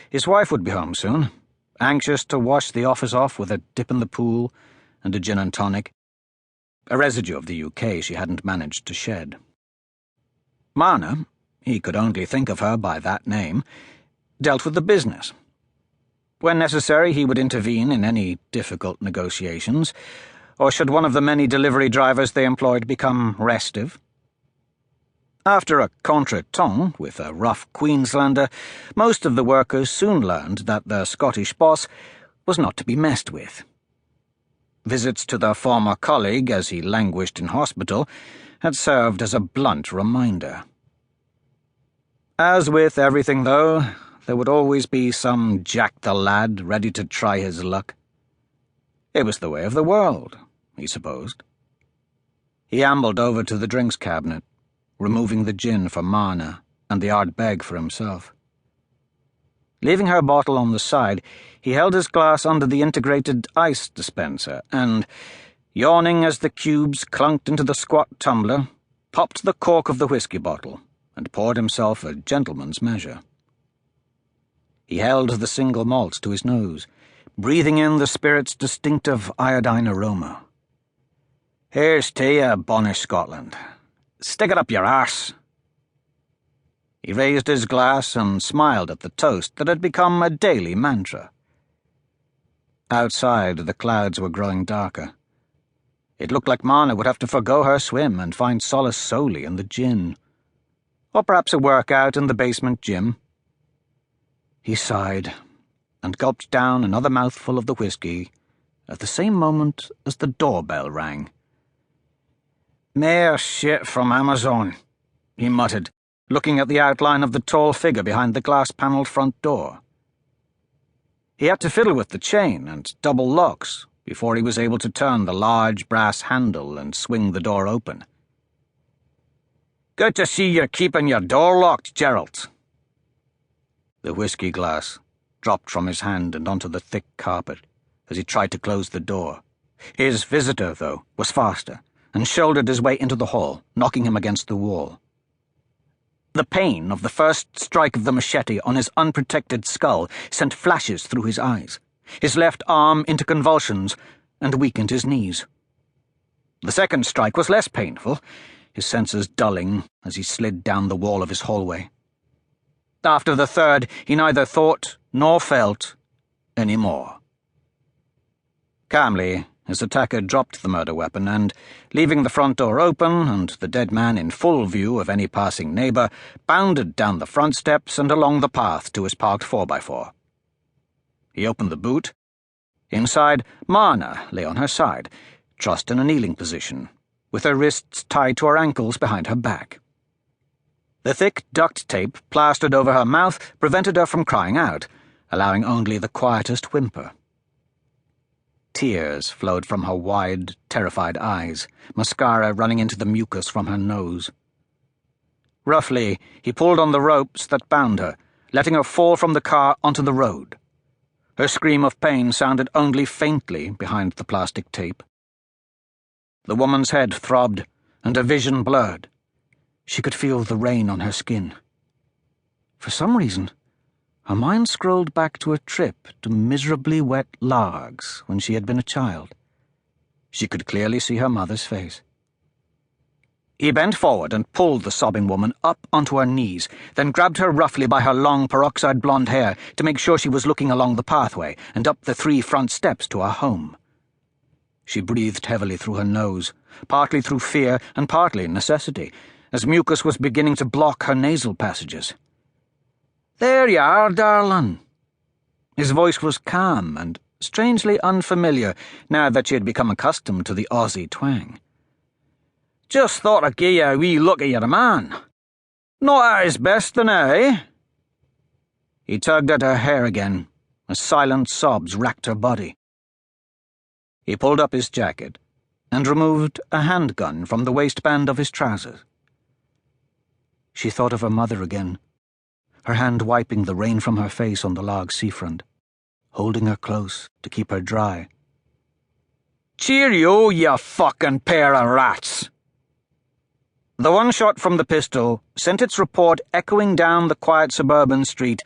his wife would be home soon, anxious to wash the office off with a dip in the pool and a gin and tonic, a residue of the UK she hadn't managed to shed. Marna, he could only think of her by that name, dealt with the business. When necessary, he would intervene in any difficult negotiations, or should one of the many delivery drivers they employed become restive. After a contretemps with a rough Queenslander, most of the workers soon learned that their Scottish boss was not to be messed with. Visits to their former colleague, as he languished in hospital, had served as a blunt reminder. As with everything, though, there would always be some Jack-the-lad ready to try his luck. It was the way of the world, he supposed. He ambled over to the drinks cabinet, removing the gin for Marna and the Ardbeg for himself. Leaving her bottle on the side, he held his glass under the integrated ice dispenser and, yawning as the cubes clunked into the squat tumbler, popped the cork of the whiskey bottle and poured himself a gentleman's measure. He held the single malt to his nose, breathing in the spirit's distinctive iodine aroma. "Here's to you, bonnie Scotland. Stick it up your arse." He raised his glass and smiled at the toast that had become a daily mantra. Outside, the clouds were growing darker. It looked like Marna would have to forgo her swim and find solace solely in the gin. Or perhaps a workout in the basement gym. He sighed and gulped down another mouthful of the whiskey at the same moment as the doorbell rang. "Mere shit from Amazon," he muttered, looking at the outline of the tall figure behind the glass-panelled front door. He had to fiddle with the chain and double locks before he was able to turn the large brass handle and swing the door open. "Good to see you're keeping your door locked, Gerald." The whiskey glass dropped from his hand and onto the thick carpet as he tried to close the door. His visitor, though, was faster and shouldered his way into the hall, knocking him against the wall. The pain of the first strike of the machete on his unprotected skull sent flashes through his eyes, his left arm into convulsions, and weakened his knees. The second strike was less painful, his senses dulling as he slid down the wall of his hallway. After the third, he neither thought nor felt any more. Calmly, his attacker dropped the murder weapon and, leaving the front door open and the dead man in full view of any passing neighbour, bounded down the front steps and along the path to his parked 4x4. He opened the boot. Inside, Marna lay on her side, trussed in a kneeling position, with her wrists tied to her ankles behind her back. The thick duct tape plastered over her mouth prevented her from crying out, allowing only the quietest whimper. Tears flowed from her wide, terrified eyes, mascara running into the mucus from her nose. Roughly, he pulled on the ropes that bound her, letting her fall from the car onto the road. Her scream of pain sounded only faintly behind the plastic tape. The woman's head throbbed, and her vision blurred. She could feel the rain on her skin. For some reason, her mind scrolled back to a trip to miserably wet Largs when she had been a child. She could clearly see her mother's face. He bent forward and pulled the sobbing woman up onto her knees, then grabbed her roughly by her long peroxide blonde hair to make sure she was looking along the pathway and up the 3 front steps to her home. She breathed heavily through her nose, partly through fear and partly necessity, as mucus was beginning to block her nasal passages. "There you are, darling." His voice was calm and strangely unfamiliar now that she had become accustomed to the Aussie twang. "Just thought I'd give you a wee look at your man. Not at his best, then, eh?" He tugged at her hair again, as silent sobs racked her body. He pulled up his jacket and removed a handgun from the waistband of his trousers. She thought of her mother again, her hand wiping the rain from her face on the log seafront, holding her close to keep her dry. "Cheerio, you fucking pair of rats!" The one shot from the pistol sent its report echoing down the quiet suburban street